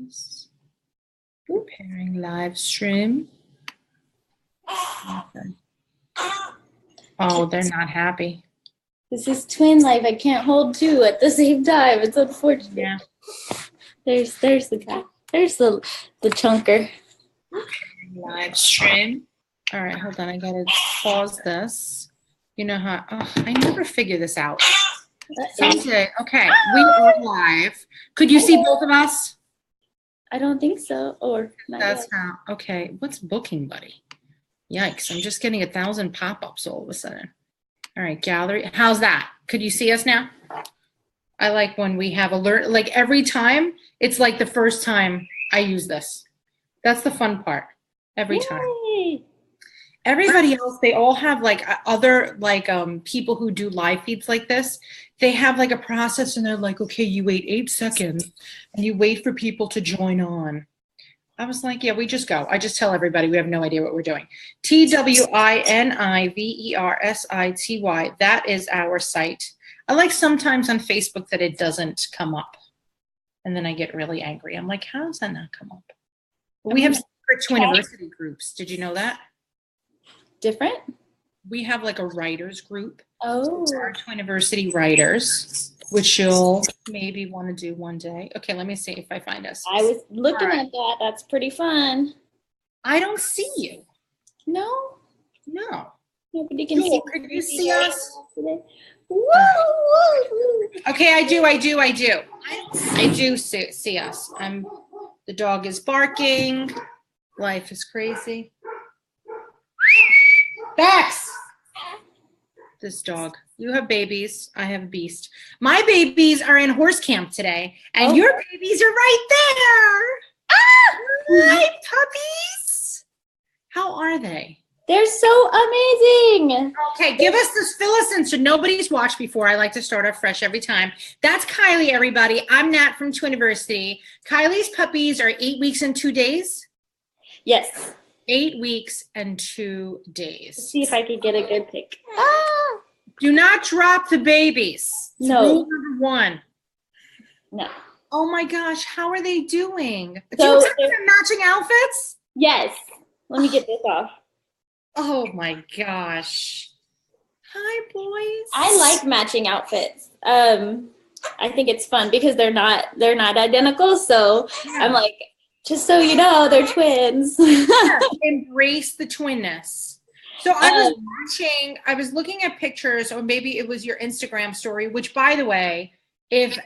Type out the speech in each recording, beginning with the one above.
this. Preparing live stream. Okay. Oh, they're not happy. This is twin life. I can't hold two at the same time. It's unfortunate. Yeah. There's the guy. There's the chunker. Live stream. All right, hold on. I gotta pause this. You know how? Oh, I never figure this out. Someday. Okay, we are live. Could you see both of us? I don't think so. Or not That's yet. how. Okay, what's Booking Buddy? Yikes! I'm just getting 1,000 pop-ups all of a sudden. All right, gallery. How's that? Could you see us now? I like when we have alert. Like every time, it's like the first time I use this. That's the fun part. Every time. Yay! Everybody else, they all have like other like people who do live feeds like this. They have like a process and they're like, okay, you wait 8 seconds and you wait for people to join on. I was like, yeah, we just go. I just tell everybody we have no idea what we're doing. TWINIVERSITY. That is our site. I like sometimes on Facebook that it doesn't come up. And then I get really angry. I'm like, how does that not come up? We have secret Twiniversity groups. Did you know that? Different? We have like a writers group. Oh. Our Twiniversity writers, which you'll maybe want to do one day. Okay, let me see if I find us. I was looking All right. at that. That's pretty fun. I don't see you. No? No. Nobody can see. Jewel, could you see us? Woo, woo, woo. Okay, I do see us. The dog is barking. Life is crazy. Bex! This dog. You have babies. I have a beast. My babies are in horse camp today, and your babies are right there. Hi, puppies. How are they? They're so amazing. Okay, give us this, fill us in so nobody's watched before. I like to start off fresh every time. That's Kylee, everybody. I'm Nat from Twiniversity. Kylie's puppies are 8 weeks and 2 days. Yes. 8 weeks and 2 days. Let's see if I can get a good pic. Do not drop the babies. No. Rule number 1. No. Oh my gosh, how are they doing? So Do you have matching outfits? Yes. Let me get this off. Oh my gosh. Hi, boys. I like matching outfits. I think it's fun because they're not identical. So Yeah. I'm like, just so you know, they're twins. Embrace the twinness. So I was looking at pictures, or maybe it was your Instagram story, which, by the way, if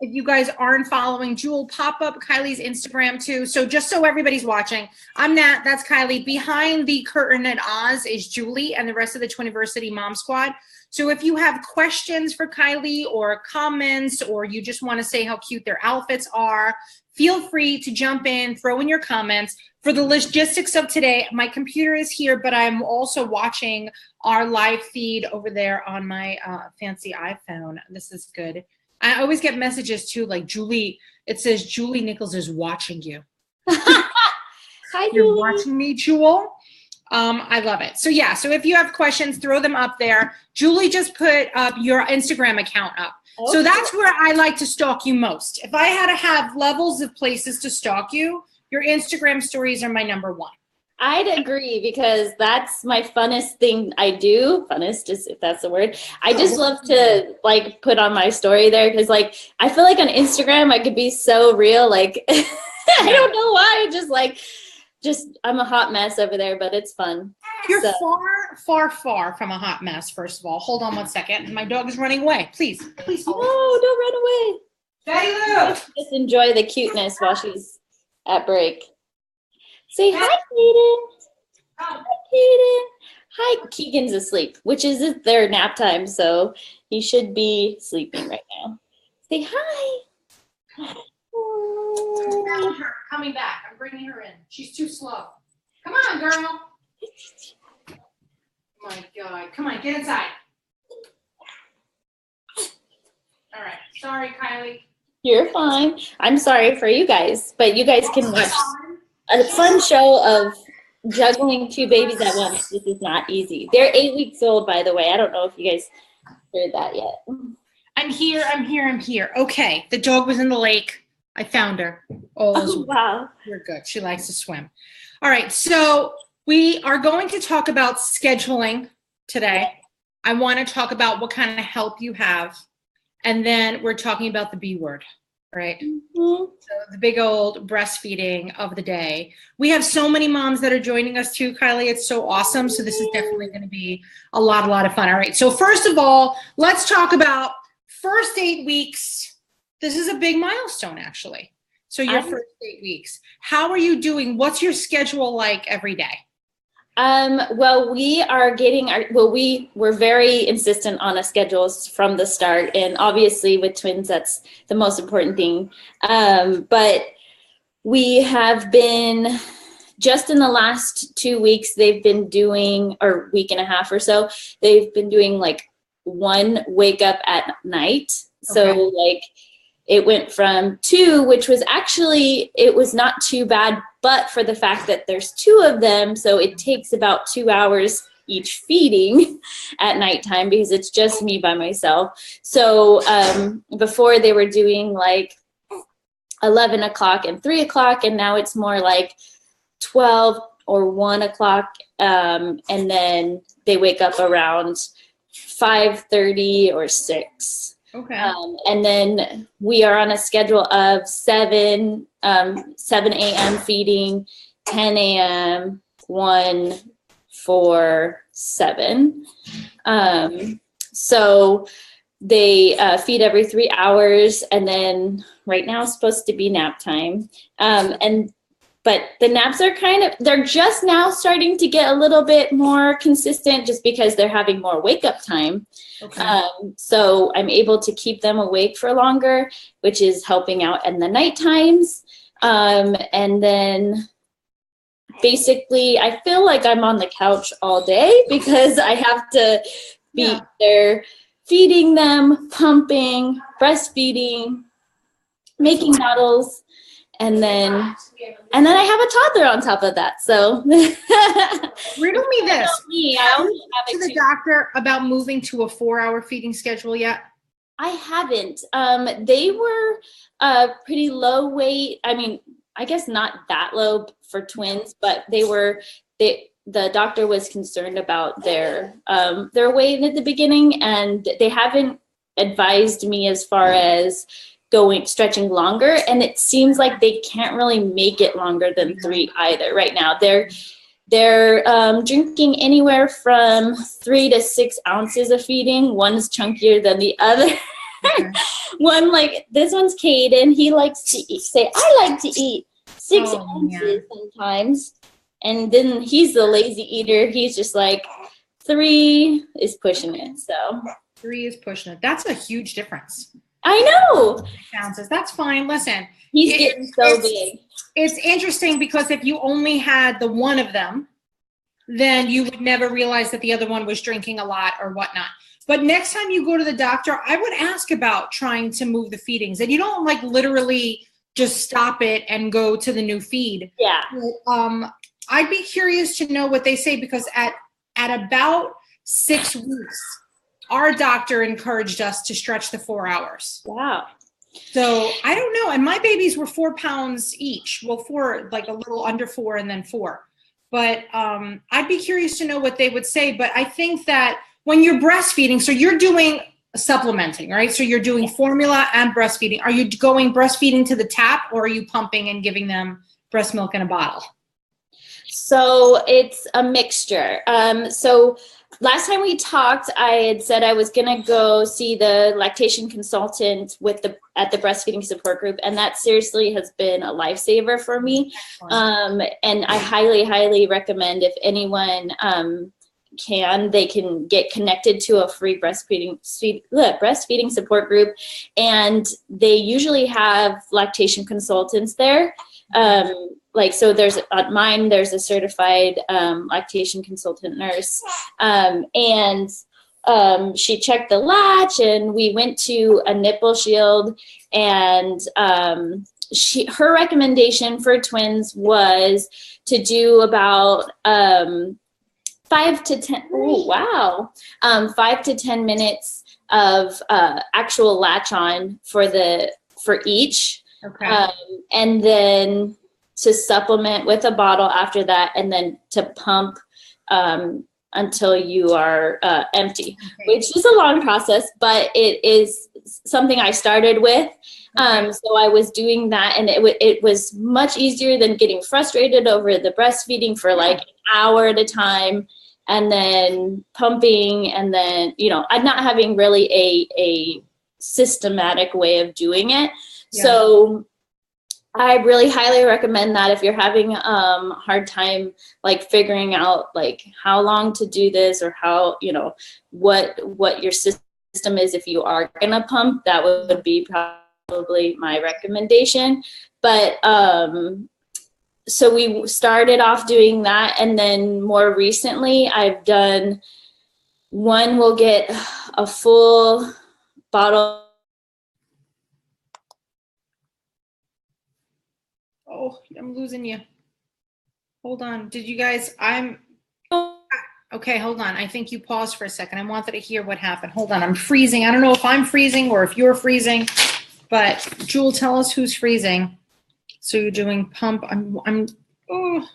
you guys aren't following, Jewel, pop up Kylie's Instagram too. So just so everybody's watching, I'm Nat, that's Kylee. Behind the curtain at Oz is Julie and the rest of the Twiniversity Mom Squad. So if you have questions for Kylee or comments, or you just want to say how cute their outfits are, feel free to jump in, throw in your comments. For the logistics of today, my computer is here, but I'm also watching our live feed over there on my fancy iPhone. This is good. I always get messages too, like Julie, it says Julie Nichols is watching you. Hi, You're Julie. watching me, Jewel. I love it. So yeah, so if you have questions, throw them up there. Julie just put up your Instagram account up. Okay. So that's where I like to stalk you most. If I had to have levels of places to stalk you, your Instagram stories are my number 1. I'd agree because that's my funnest thing I do. Funnest, is if that's the word. I just love to like put on my story there because like I feel like on Instagram I could be so real. Like I don't know why. Just I'm a hot mess over there, but it's fun. You're far from a hot mess, first of all. Hold on one second. My dog is running away. Please. Oh, don't run away. Daddy Lou. Just enjoy the cuteness while she's at break. Say hi, Kaden. Hi, Kaden. Hi, Keegan's asleep, which is their nap time, so he should be sleeping right now. Say hi. Coming back. I'm bringing her in. She's too slow. Come on, girl. Oh my God. Come on, get inside. All right. Sorry, Kylee. You're fine. I'm sorry for you guys, but you guys can watch a fun show of juggling 2 babies at once. This is not easy. They're 8 weeks old, by the way. I don't know if you guys heard that yet. I'm here. Okay. The dog was in the lake. I found her. Oh, wow. You're good. She likes to swim. All right. So we are going to talk about scheduling today. I want to talk about what kind of help you have. And then we're talking about the B word, right? Mm-hmm. So the big old breastfeeding of the day. We have so many moms that are joining us too, Kylie. It's so awesome. So this is definitely going to be a lot of fun. All right. So first of all, let's talk about first 8 weeks. This is a big milestone, actually. So your first 8 weeks. How are you doing? What's your schedule like every day? Well, we were very insistent on a schedule from the start, and obviously with twins, that's the most important thing. But we have been, just in the last 2 weeks, they've been doing, or week and a half or so, they've been doing like one wake up at night. So like it went from 2, which was actually, it was not too bad, but for the fact that there's 2 of them, so it takes about 2 hours each feeding at nighttime because it's just me by myself. So before they were doing like 11 o'clock and 3 o'clock, and now it's more like 12 or 1 o'clock, and then they wake up around 5:30 or 6. Okay. And then we are on a schedule of 7 a.m. feeding, 10 a.m., 1, 4, 7. So they feed every 3 hours, and then right now it's supposed to be nap time. But the naps are they're just now starting to get a little bit more consistent just because they're having more wake up time. Okay. So I'm able to keep them awake for longer, which is helping out in the night times. And then basically I feel like I'm on the couch all day because I have to be there feeding them, pumping, breastfeeding, making bottles. And then I have a toddler on top of that. So riddle me this. Have you to the doctor about moving to a 4-hour feeding schedule yet? I haven't. They were pretty low weight. I mean, I guess not that low for twins, but the doctor was concerned about their weight at the beginning, and they haven't advised me as far as stretching longer, and it seems like they can't really make it longer than 3 either right now. They're drinking anywhere from 3 to 6 ounces of feeding. One's chunkier than the other. One, like this one's Caden, he likes to eat, I like to eat 6 ounces sometimes, and then he's the lazy eater. He's just like 3 is pushing it. So 3 is pushing it. That's a huge difference. I know. Ounces. That's fine. Listen, he's getting so big. It's interesting because if you only had the one of them, then you would never realize that the other one was drinking a lot or whatnot. But next time you go to the doctor, I would ask about trying to move the feedings, and you don't like literally just stop it and go to the new feed. Yeah. I'd be curious to know what they say, because at about 6 weeks, our doctor encouraged us to stretch the 4 hours. Wow. So I don't know. And my babies were 4 pounds each. Well, 4, like a little under 4 and then 4. But I'd be curious to know what they would say. But I think that when you're breastfeeding, so you're doing supplementing, right? So you're doing formula and breastfeeding. Are you going breastfeeding to the tap, or are you pumping and giving them breast milk in a bottle? So it's a mixture. So last time we talked, I had said I was going to go see the lactation consultant at the breastfeeding support group, and that seriously has been a lifesaver for me. And I highly, highly recommend, if anyone they can get connected to a free breastfeeding support group, and they usually have lactation consultants there. So there's at mine, there's a certified lactation consultant nurse, and she checked the latch, and we went to a nipple shield, and her recommendation for twins was to do about 5 to 10. Oh, wow. 5 to 10 minutes of actual latch on for each. Okay. And then to supplement with a bottle after that, and then to pump until you are empty, which is a long process, but it is something I started with. So I was doing that, and it was much easier than getting frustrated over the breastfeeding for like an hour at a time, and then pumping, and then, you know, I'm not having really a systematic way of doing it. Yeah. So I really highly recommend that if you're having a hard time like figuring out like how long to do this, or how, you know, what your system is if you are gonna pump, that would be probably my recommendation. But so we started off doing that, and then more recently I've done one, we'll get a full bottle. Oh, I'm losing you. Hold on. Did you guys, okay, hold on. I think you paused for a second. I wanted to hear what happened. Hold on. I'm freezing. I don't know if I'm freezing or if you're freezing, but Jewel, tell us who's freezing. So you're doing pump. Oh,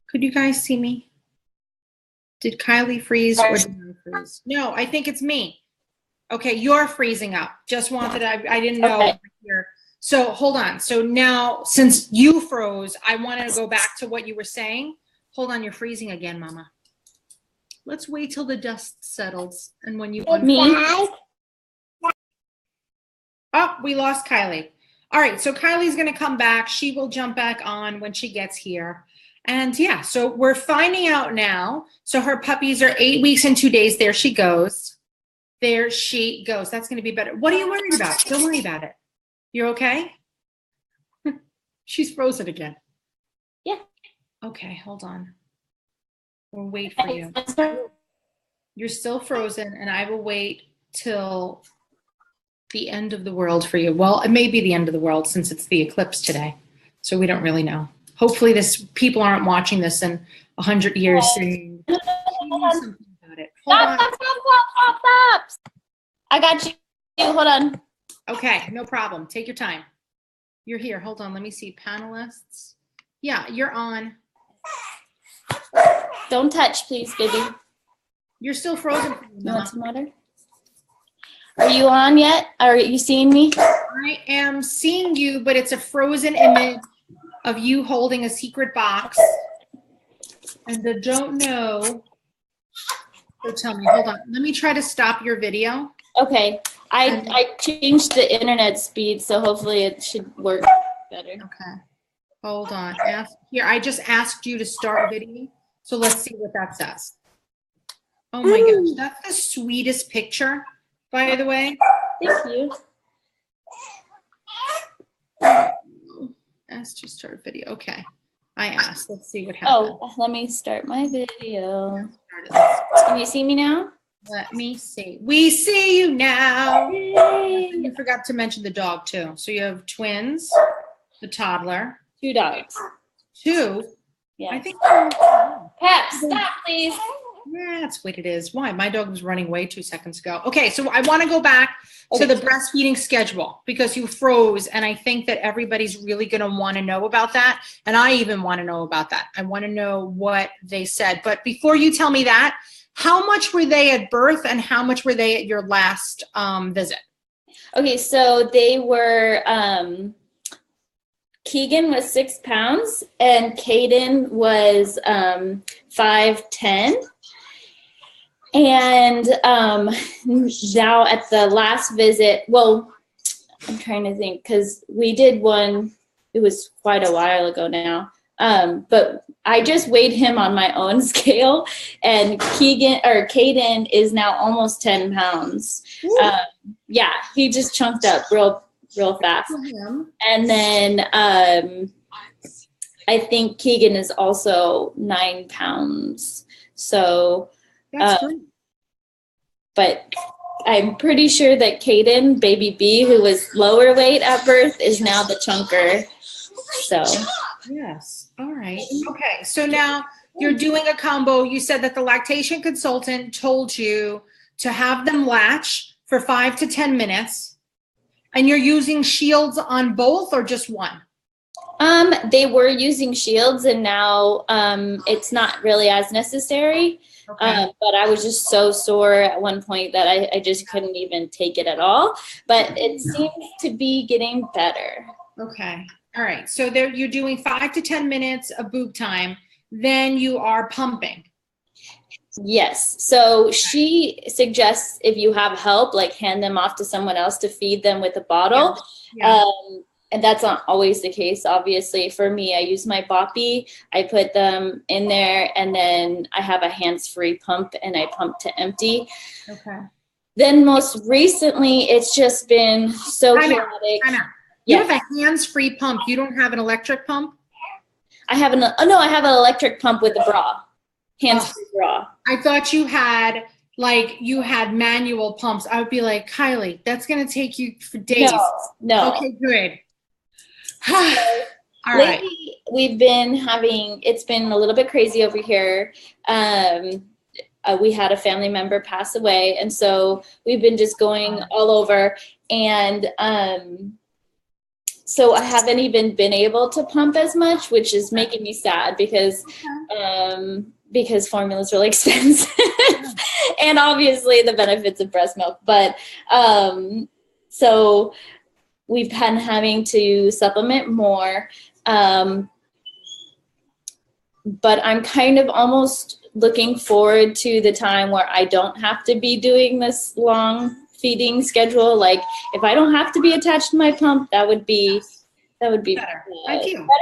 could you guys see me? Did Kylie freeze or did I freeze? No, I think it's me. Okay, you're freezing up. Just wanted, I didn't know. Okay. So hold on. So now, since you froze, I wanted to go back to what you were saying. Hold on, you're freezing again, Mama. Let's wait till the dust settles, and when you me. Oh, we lost Kylie. All right, so Kylie's gonna come back. She will jump back on when she gets here. And yeah, so we're finding out now. So her puppies are 8 weeks and 2 days. There she goes. There she goes. That's gonna be better. What are you worried about? Don't worry about it. You're okay? She's frozen again. Yeah. Okay, hold on. We'll wait for you. You're still frozen, and I will wait till the end of the world for you. Well, it may be the end of the world since it's the eclipse today, so we don't really know. Hopefully people aren't watching this in 100 years saying, something about it. Stop. I got you. Hold on. Okay, no problem. Take your time. You're here. Hold on. Let me see. Panelists. Yeah, you're on. Don't touch, please, baby. You're still frozen. You want some water? Are you on yet? Are you seeing me? I am seeing you, but it's a frozen image of you holding a secret box. And I don't know. So tell me. Hold on. Let me try to stop your video. Okay. I changed the internet speed, so hopefully it should work better. Okay. Hold on. Here, I just asked you to start video, so let's see what that says. Oh my gosh, that's the sweetest picture, by the way. Thank you. Ask to start video. Okay. I asked. Let's see what happens. Oh, let me start my video. Can you see me now? Let me see. We see you now. Yay. You forgot to mention the dog too. So you have twins, the toddler. 2 dogs. 2? Yeah. I think. Pep, stop, please. Yeah, that's what it is. Why? My dog was running away 2 seconds ago. Okay, so I want to go back to the breastfeeding schedule because you froze, and I think that everybody's really going to want to know about that. And I even want to know about that. I want to know what they said. But before you tell me that, how much were they at birth and how much were they at your last visit? Okay, so they were, Keegan was 6 pounds and Caden was 5'10". And now at the last visit, well, I'm trying to think because we did one, it was quite a while ago now. But I just weighed him on my own scale, and Caden is now almost 10 pounds. Yeah, he just chunked up real fast. And then I think Keegan is also 9 pounds. So, but I'm pretty sure that Caden, baby B, who was lower weight at birth, is now the chunker. So. Yes. All right. Okay. So now you're doing a combo. You said that the lactation consultant told you to have them latch for 5 to 10 minutes And you're using shields on both or just one? They were using shields, and now it's not really as necessary. Okay. But I was just so sore at one point that I just couldn't even take it at all. But it seems to be getting better. Okay. All right. So there you're doing 5 to 10 minutes of boob time. Then you are pumping. Yes. So she suggests if you have help, like hand them off to someone else to feed them with a bottle. Yeah. And that's not always the case, obviously. For me, I use my boppy. I put them in there, and then I have a hands-free pump, and I pump to empty. Okay. Then most recently, it's just been so chaotic. You have a hands-free pump. You don't have an electric pump? I have an electric pump with a bra. Hands-free bra. I thought you had manual pumps. I would be like, Kylie, that's gonna take you for days. No. Okay, good. All lately, right. we've been it's been a little bit crazy over here. We had a family member pass away, and so we've been just going all over, and so I haven't even been able to pump as much, which is making me sad because formula is really expensive and obviously the benefits of breast milk. But so we've been having to supplement more. But I'm kind of almost looking forward to the time where I don't have to be doing this long feeding schedule. Like if I don't have to be attached to my pump, that would be better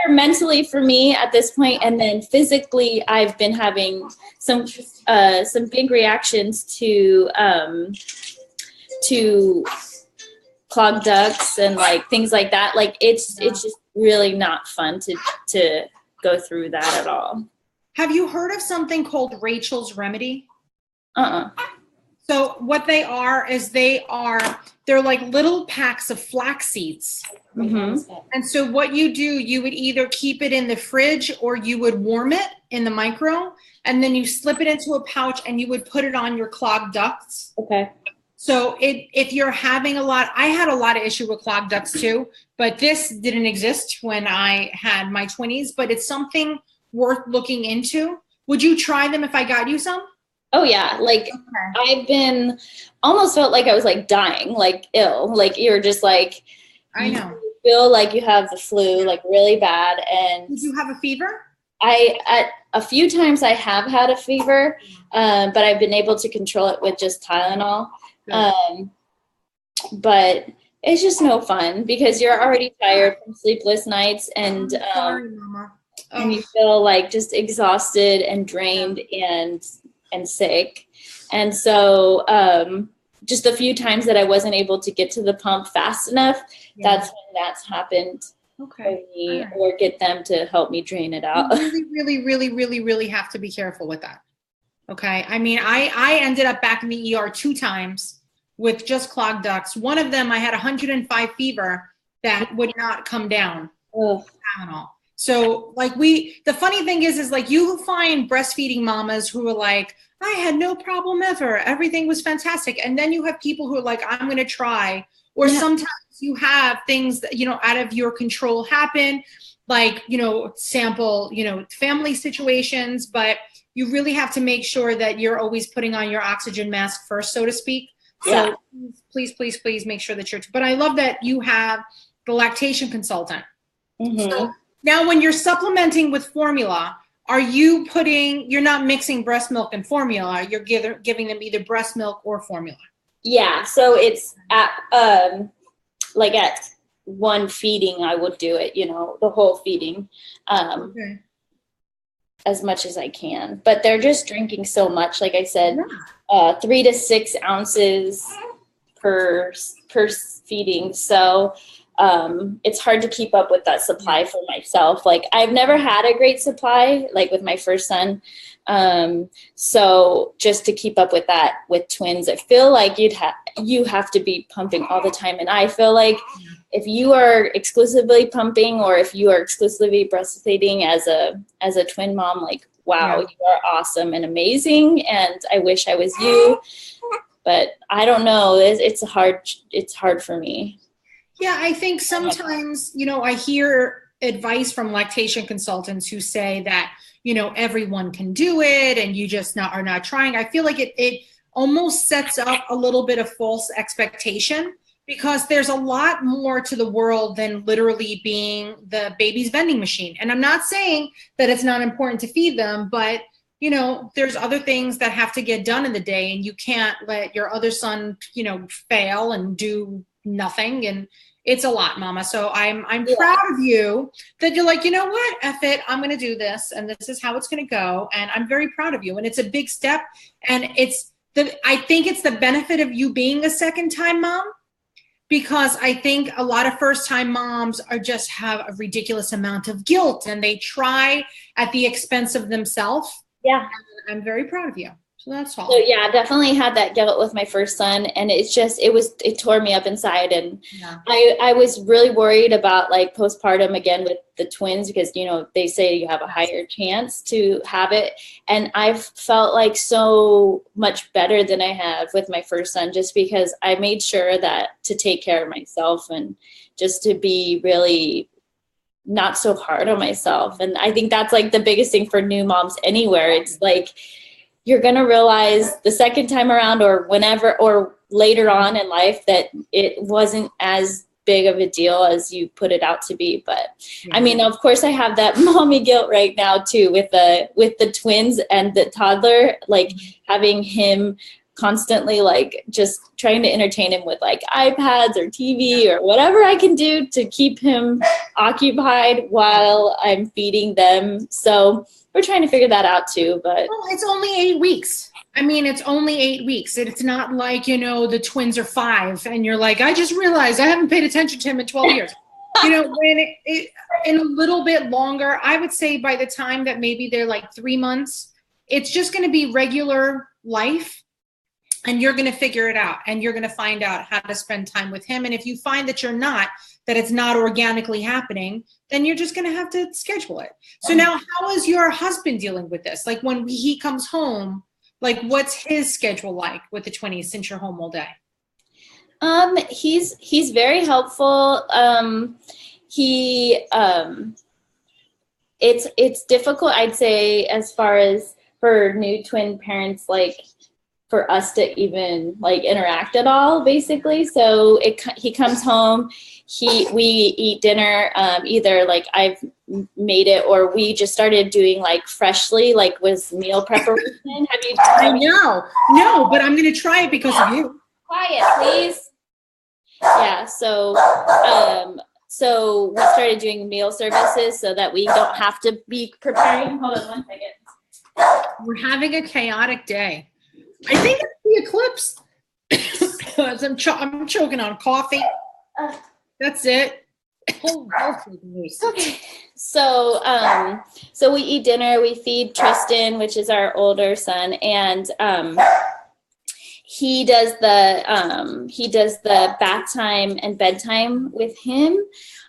mentally for me at this point. And then physically, I've been having some big reactions to clogged ducts and like things like that. Like it's just really not fun to go through that at all. Have you heard of something called Rachel's Remedy? So what they are is they're like little packs of flax seeds. Mm-hmm. And so what you do, you would either keep it in the fridge or you would warm it in the micro, and then you slip it into a pouch and you would put it on your clogged ducts. Okay. So if you're having I had a lot of issue with clogged ducts too, but this didn't exist when I had my 20s, but it's something worth looking into. Would you try them if I got you some? Oh yeah, like I've been almost felt like I was like dying, like ill, like you're just like I know. You feel like you have the flu, like really bad. And did you have a fever? At a few times I have had a fever, but I've been able to control it with just Tylenol. But it's just no fun because you're already tired from sleepless nights, and sorry, Mama. And you feel like just exhausted and drained and sick. And so just a few times that I wasn't able to get to the pump fast enough, that's when that's happened for me, or get them to help me drain it out. You really have to be careful with that. Okay. I mean, I ended up back in the ER 2 times with just clogged ducts. One of them, I had 105 fever that would not come down. So like the funny thing is like you find breastfeeding mamas who are like, I had no problem ever. Everything was fantastic. And then you have people who are like, I'm going to try. Or sometimes you have things that, out of your control happen, like, sample, family situations, but you really have to make sure that you're always putting on your oxygen mask first, so to speak. So please make sure that but I love that you have the lactation consultant. Mm-hmm. So now when you're supplementing with formula, you're not mixing breast milk and formula, you're giving them either breast milk or formula. Yeah, so it's at one feeding, I would do it, the whole feeding, as much as I can. But they're just drinking so much, like I said, 3 to 6 ounces per feeding. So it's hard to keep up with that supply for myself. Like I've never had a great supply, like with my first son. So just to keep up with that with twins, I feel like you have to be pumping all the time. And I feel like if you are exclusively pumping, or if you are exclusively breastfeeding as a twin mom, like, wow, you are awesome and amazing. And I wish I was you, but I don't know. It's hard for me. Yeah, I think sometimes, I hear advice from lactation consultants who say that, everyone can do it and you just are not trying. I feel like it almost sets up a little bit of false expectation because there's a lot more to the world than literally being the baby's vending machine. And I'm not saying that it's not important to feed them, but there's other things that have to get done in the day, and you can't let your other son, fail and do nothing. And it's a lot, Mama. So I'm proud of you that you're like, you know what, F it, I'm going to do this, and this is how it's going to go. And I'm very proud of you. And it's a big step. And I think it's the benefit of you being a second time mom, because I think a lot of first time moms just have a ridiculous amount of guilt and they try at the expense of themselves. Yeah. And I'm very proud of you. So that's all. So yeah, I definitely had that guilt with my first son, and it tore me up inside. And Yeah. I was really worried about like postpartum again with the twins, because, they say you have a higher chance to have it. And I've felt like so much better than I have with my first son, just because I made sure that to take care of myself and just to be really not so hard on myself. And I think that's like the biggest thing for new moms anywhere. It's like, you're going to realize the second time around or whenever or later on in life that it wasn't as big of a deal as you put it out to be. But I mean, of course I have that mommy guilt right now too, with the twins and the toddler, like having him constantly like just trying to entertain him with like iPads or TV or whatever I can do to keep him occupied while I'm feeding them. So we're trying to figure that out too, but it's only 8 weeks. I mean, it's only 8 weeks. It's not like, the twins are 5 and you're like, I just realized I haven't paid attention to him in 12 years. When in a little bit longer, I would say by the time that maybe they're like 3 months, it's just going to be regular life, and you're going to figure it out, and you're going to find out how to spend time with him. And if you find that that it's not organically happening, then you're just going to have to schedule it. So now, how is your husband dealing with this? Like when he comes home, like what's his schedule like with the 20s since you're home all day? He's very helpful. It's difficult, I'd say, as far as for new twin parents, like for us to even like interact at all, basically. So he comes home, we eat dinner, either like I've made it or we just started doing like freshly, like with meal preparation. Have you tried? No, but I'm going to try it because of you. Quiet, please. Yeah. So we started doing meal services so that we don't have to be preparing. Hold on 1 second. We're having a chaotic day. I think it's the eclipse. I'm choking on coffee. That's it. Okay. So we eat dinner. We feed Tristan, which is our older son, and he does the bath time and bedtime with him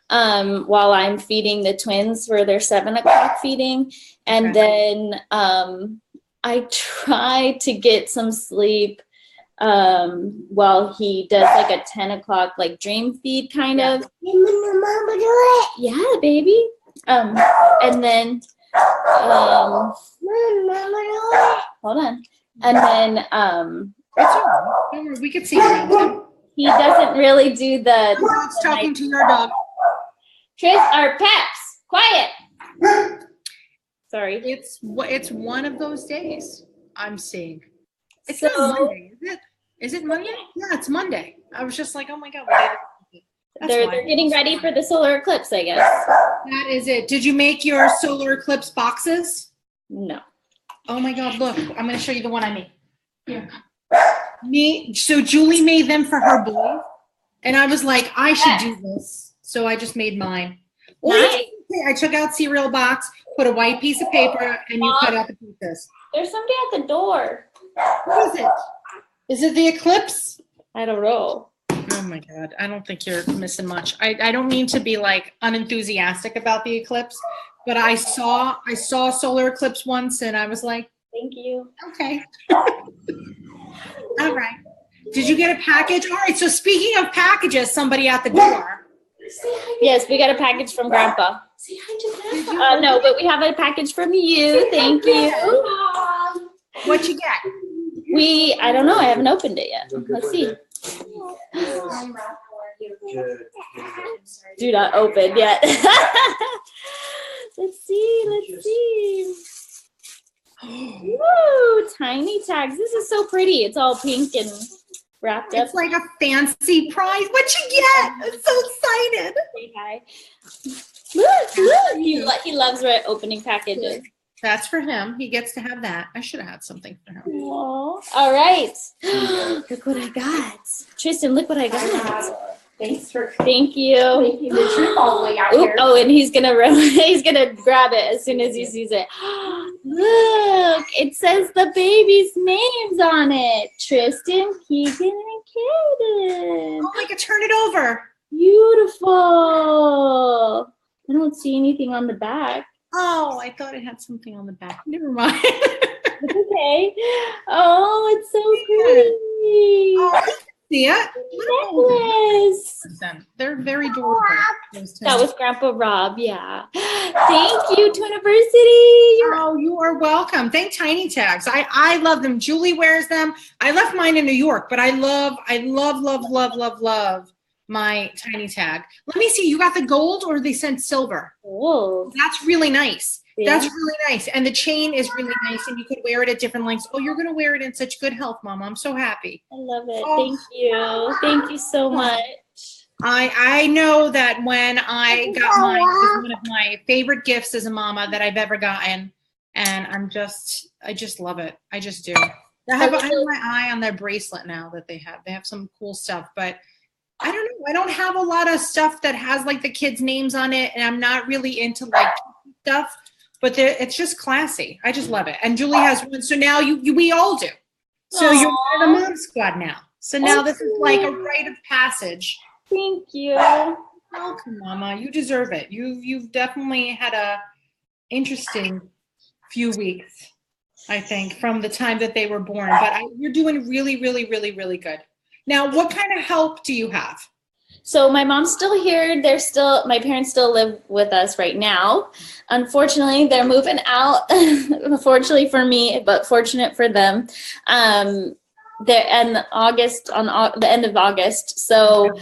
while I'm feeding the twins for their 7 o'clock feeding, and then I try to get some sleep while he does like a 10 o'clock like dream feed kind of. Mama do it. Yeah, baby. And then hold on. And then we could see him. He doesn't really do the dog's talking to your dog. Tris, our Peps, quiet. Sorry. It's one of those days I'm seeing. It's not Monday, is it? Is it Monday? Yeah, it's Monday. I was just like, oh my God. They're getting ready for the solar eclipse, I guess. That is it. Did you make your solar eclipse boxes? No. Oh my God, look. I'm going to show you the one I made. Here. So Julie made them for her boy. And I was like, I should do this. So I just made mine. Nice. I took out cereal box, put a white piece of paper, and you cut out the pieces. There's somebody at the door. What is it? Is it the eclipse? I don't know. Oh my God. I don't think you're missing much. I don't mean to be like unenthusiastic about the eclipse, but I saw solar eclipse once and I was like, thank you. Okay. All right. Did you get a package? All right. So speaking of packages, somebody at the door. Yes, we got a package from Grandpa. Say hi to Grandpa. No, but we have a package from you. Thank you. What'd you get? I don't know. I haven't opened it yet. Let's see. Do not open yet. Let's see. Woo, tiny tags. This is so pretty. It's all pink and wrapped up. It's like a fancy prize. What'd you get? I'm so excited. Say hi. Look. He loves opening packages. That's for him. He gets to have that. I should have had something for him. Aww. All right. Look what I got. Tristan, look what I got. Thank you. Making the trip all the way out here. Oh, and he's gonna grab it as soon as he sees it. Look, it says the baby's names on it. Tristan, Keegan, and Kaden. Oh, I could turn it over. Beautiful. I don't see anything on the back. Oh, I thought it had something on the back. Never mind. It's okay. Oh, it's so pretty. Oh, see it? Necklace. They're very adorable. That was Grandpa Rob, yeah. Thank you, Twiniversity. Oh, you are welcome. Thank Tiny Tags. I love them. Julie wears them. I left mine in New York, but I love my Tiny Tag. Let me see. You got the gold or they sent silver? Oh, that's really nice. Yeah. That's really nice. And the chain is really nice and you could wear it at different lengths. Oh, you're going to wear it in such good health, Mama. I'm so happy. I love it. Oh. Thank you. Thank you so much. I know that when I got mine, it was one of my favorite gifts as a mama that I've ever gotten. And I just love it. I just do. I have my eye on their bracelet now that they have. They have some cool stuff, but I don't know. I don't have a lot of stuff that has like the kids' names on it, and I'm not really into like stuff. But it's just classy. I just love it. And Julie has one, so now we all do. So you're part of the Mom Squad now. So now this is like a rite of passage. Thank you. Welcome, Mama. You deserve it. You've definitely had a interesting few weeks, I think, from the time that they were born. But you're doing really, really, really, really good. Now, what kind of help do you have? So my mom's still here. My parents still live with us right now. Unfortunately, they're moving out. Unfortunately for me, but fortunate for them. They're in August, on the end of August. So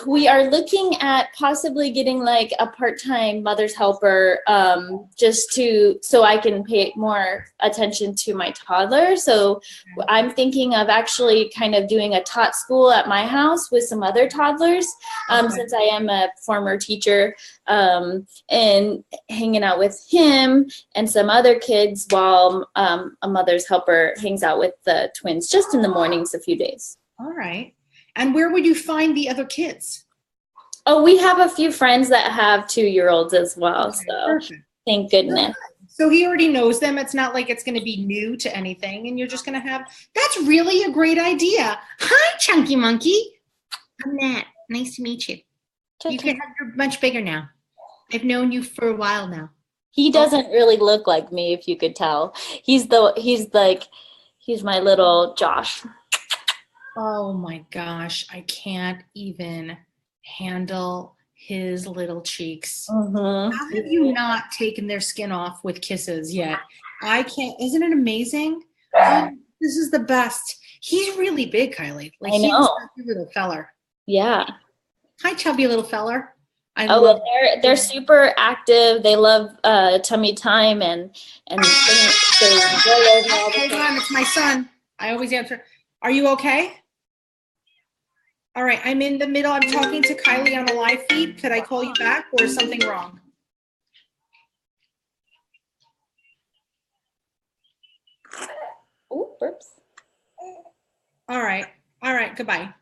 we are looking at possibly getting like a part-time mother's helper, so I can pay more attention to my toddler. So I'm thinking of actually kind of doing a tot school at my house with some other toddlers, since I am a former teacher, and hanging out with him and some other kids while a mother's helper hangs out with the twins just in the mornings a few days. All right. And where would you find the other kids? Oh, we have a few friends that have 2-year-olds as well. Okay, so perfect. Thank goodness. So he already knows them. It's not like it's going to be new to anything. And you're just going to that's really a great idea. Hi, Chunky Monkey. I'm Nat. Nice to meet you. You're much bigger now. I've known you for a while now. He doesn't really look like me, if you could tell. He's my little Josh. Oh my gosh, I can't even handle his little cheeks. Mm-hmm. How have you not taken their skin off with kisses yet? I can't. Isn't it amazing? Oh, this is the best. He's really big, Kylie. Like, I know. He's a chubby little feller. Yeah. Hi, chubby little feller. They're super active. They love tummy time and they roll over all the time. Hold on, it's my son. I always answer. Are you okay? All right, I'm in the middle. I'm talking to Kylie on a live feed. Could I call you back or is something wrong? Oh, burps. All right, goodbye.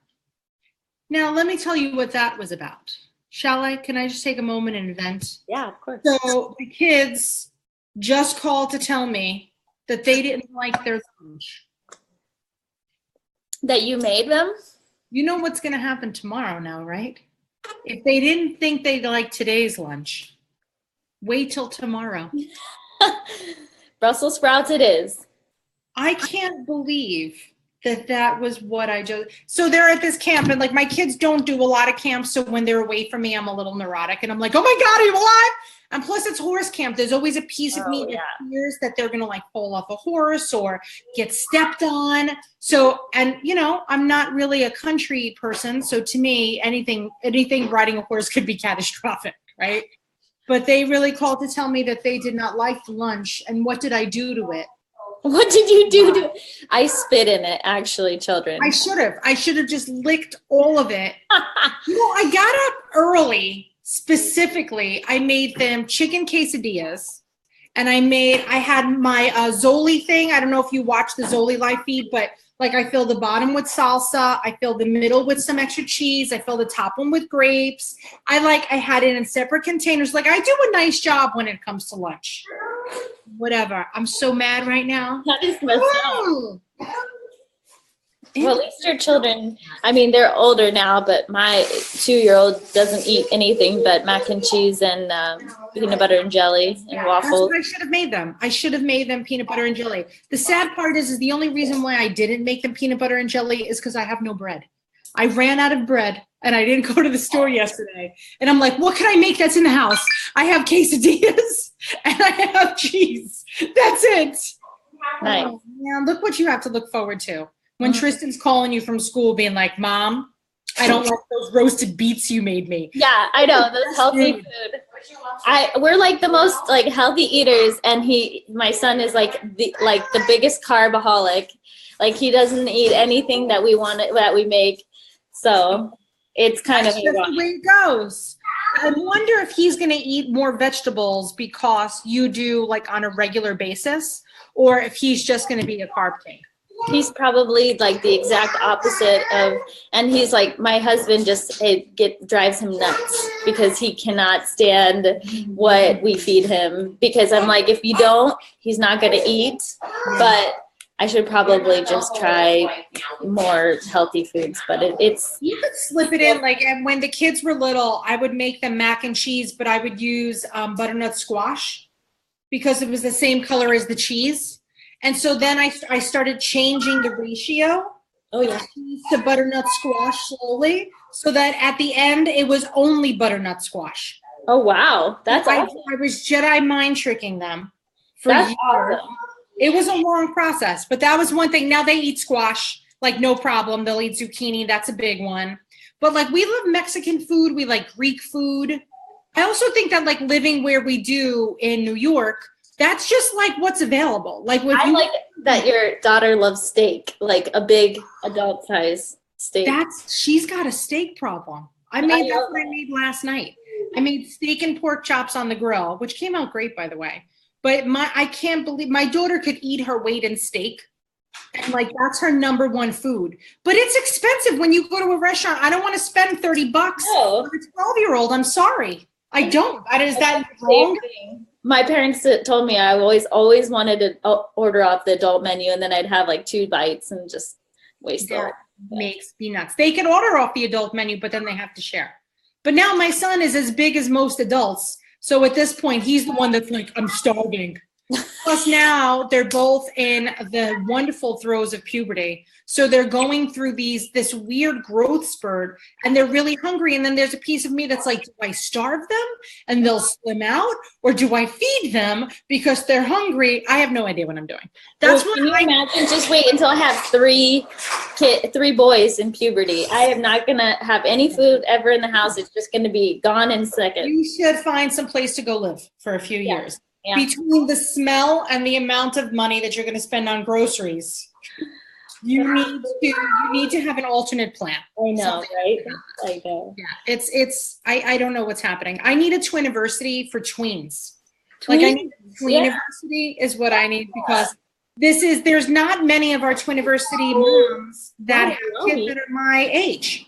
Now, let me tell you what that was about. Shall I? Can I just take a moment and vent? Yeah, of course. So the kids just called to tell me that they didn't like their lunch. That you made them? You know what's going to happen tomorrow now, right? If they didn't think they liked today's lunch, wait till tomorrow. Brussels sprouts it is. I can't believe that was what I just, so they're at this camp and like my kids don't do a lot of camps. So when they're away from me, I'm a little neurotic and I'm like, oh my God, are you alive? And plus it's horse camp. There's always a piece of me that fears that they're going to like fall off a horse or get stepped on. So, and you know, I'm not really a country person. So to me, anything riding a horse could be catastrophic, right? But they really called to tell me that they did not like the lunch. And what did I do to it? What did you do to it? I spit in it, actually, children. I should have just licked all of it. You know, I got up early. Specifically, I made them chicken quesadillas. And I had my Zoli thing. I don't know if you watch the Zoli live feed, but like I fill the bottom with salsa. I fill the middle with some extra cheese. I fill the top one with grapes. I had it in separate containers. Like I do a nice job when it comes to lunch. Whatever. I'm so mad right now. That is messed up. Well, at least your children, I mean, they're older now, but my 2-year-old doesn't eat anything but mac and cheese and peanut butter and jelly and waffles. That's what I should have made them. I should have made them peanut butter and jelly. The sad part is the only reason why I didn't make them peanut butter and jelly is because I have no bread. I ran out of bread and I didn't go to the store yesterday. And I'm like, what can I make that's in the house? I have quesadillas and I have cheese. That's it. Nice. Oh, man, look what you have to look forward to. When Tristan's calling you from school being like, Mom, I don't like those roasted beets you made me. Yeah, I know. Those healthy food. We're like the most like healthy eaters, and my son is like the biggest carbaholic. Like he doesn't eat anything that we make. So it's kind of the way it goes. I wonder if he's going to eat more vegetables because you do like on a regular basis, or if he's just going to be a carb king. He's probably like the exact opposite of, and he's like, my husband drives him nuts because he cannot stand what we feed him. Because I'm like, if you don't, he's not going to eat. But I should probably just try more healthy foods. But it's you could slip it in like, and when the kids were little, I would make them mac and cheese, but I would use butternut squash because it was the same color as the cheese. And so then I started changing the ratio to butternut squash slowly so that at the end it was only butternut squash. Oh, wow. That's awesome. I was Jedi mind tricking them for That's years. awesome. It was a long process, but that was one thing. Now they eat squash, like no problem. They'll eat zucchini. That's a big one. But like we love Mexican food. We like Greek food. I also think that like living where we do in New York, that's just like what's available. Like I like that your daughter loves steak, like a big adult size steak. She's got a steak problem. That's what I made last night. I made steak and pork chops on the grill, which came out great, by the way. But I can't believe my daughter could eat her weight in steak. And like that's her number one food. But it's expensive when you go to a restaurant. I don't want to spend $30 for a 12-year-old. I'm sorry. I don't. Is that wrong? My parents told me I always wanted to order off the adult menu, and then I'd have like 2 bites and just waste it. Makes me nuts. They could order off the adult menu, but then they have to share. But now my son is as big as most adults. So at this point, he's the one that's like, I'm starving. Plus now they're both in the wonderful throes of puberty. So they're going through this weird growth spurt and they're really hungry. And then there's a piece of me that's like, do I starve them and they'll slim out? Or do I feed them because they're hungry? I have no idea what I'm doing. That's what can you imagine? Just wait until I have 3 boys in puberty. I am not going to have any food ever in the house. It's just going to be gone in seconds. You should find some place to go live for a few years. Yeah. Between the smell and the amount of money that you're going to spend on groceries, you need to have an alternate plan. I know, right? I know. Yeah, I don't know what's happening. I need a twiniversity for tweens. Like I need a twiniversity is what I need because there's not many of our twiniversity moms that have kids that are my age.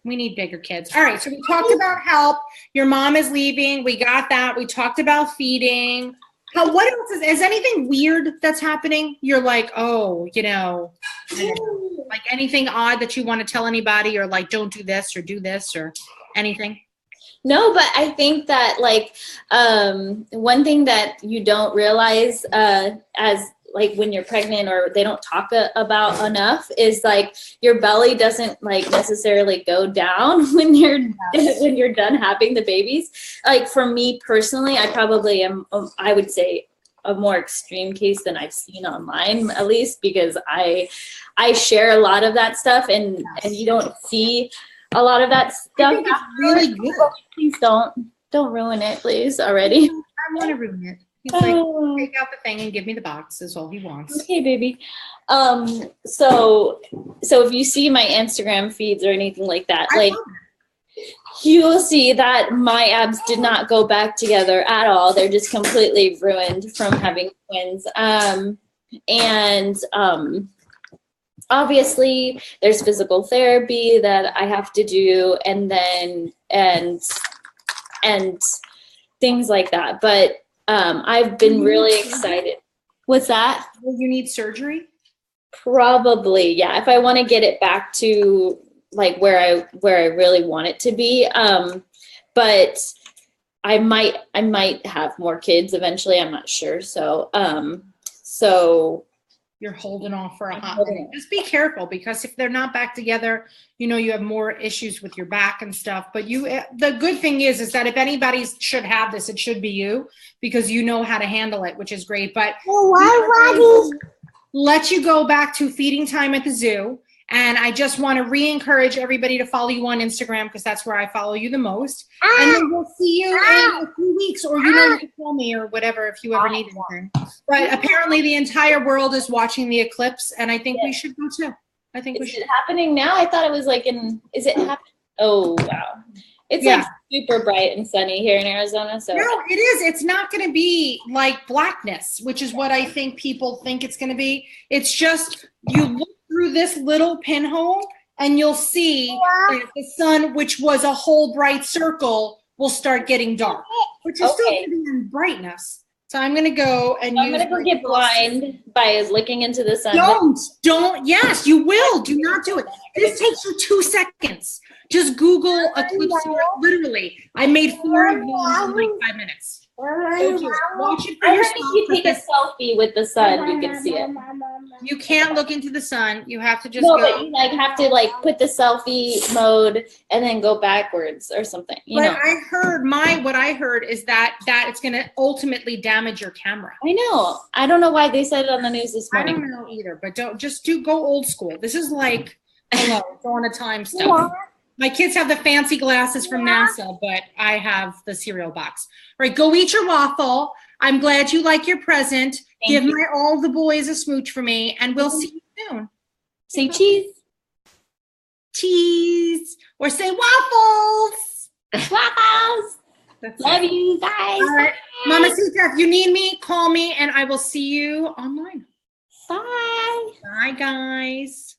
We need bigger kids. All right. So we talked about help. Your mom is leaving. We got that. We talked about feeding. What else is anything weird that's happening? You're like, oh, like anything odd that you want to tell anybody or like, don't do this or anything? No, but I think that like one thing that you don't realize as like when you're pregnant or they don't talk about enough is like your belly doesn't like necessarily go down when you're done having the babies. Like for me personally, I probably am, I would say, a more extreme case than I've seen online, at least because I share a lot of that stuff and you don't see a lot of that stuff. I think it's really good. Please don't ruin it, please, already. I want to ruin it. He's like, take out the thing and give me the box is all he wants. Okay, baby. So if you see my Instagram feeds or anything like that, like you will see that my abs did not go back together at all. They're just completely ruined from having twins. Obviously there's physical therapy that I have to do and things like that. But I've been really excited. What's that? Will you need surgery? Probably, yeah. If I want to get it back to like where I really want it to be. But I might have more kids eventually. I'm not sure. So you're holding off for a hot minute. Just be careful because if they're not back together, you have more issues with your back and stuff. But the good thing is that if anybody should have this, it should be you because you know how to handle it, which is great. But let you go back to feeding time at the zoo. And I just want to re-encourage everybody to follow you on Instagram because that's where I follow you the most. And then we'll see you in a few weeks, or you can call me or whatever if you ever need anything. But apparently the entire world is watching the eclipse, and I think we should go too. I think we should. Is it happening now? I thought it was like is it happening? Oh, wow. It's like super bright and sunny here in Arizona. So no, it is. It's not going to be like blackness, which is what I think people think it's going to be. It's just you look through this little pinhole and you'll see that the sun, which was a whole bright circle, will start getting dark, which is still going to be in brightness. So I'm going to go and I'm going to go get blind by looking into the sun. Don't. Yes, you will. Do not do it. This takes you 2 seconds. Just Google eclipse. Literally, I made 4 of them in like 5 minutes. Watch it for I heard yourself. if you take a selfie with the sun, you can see it. You can't look into the sun. You have to just go. But you like have to like put the selfie mode and then go backwards or something. I heard what I heard is that it's going to ultimately damage your camera. I know. I don't know why they said it on the news this morning. I don't know either. But go old school. This is like dawn of time stuff. My kids have the fancy glasses from NASA, but I have the cereal box. All right, go eat your waffle. I'm glad you like your present. Give all the boys a smooch for me, and we'll see you soon. Say cheese. Cheese. Or say waffles. Waffles. Love you guys. All right. Mama Sita, if you need me, call me, and I will see you online. Bye. Bye, guys.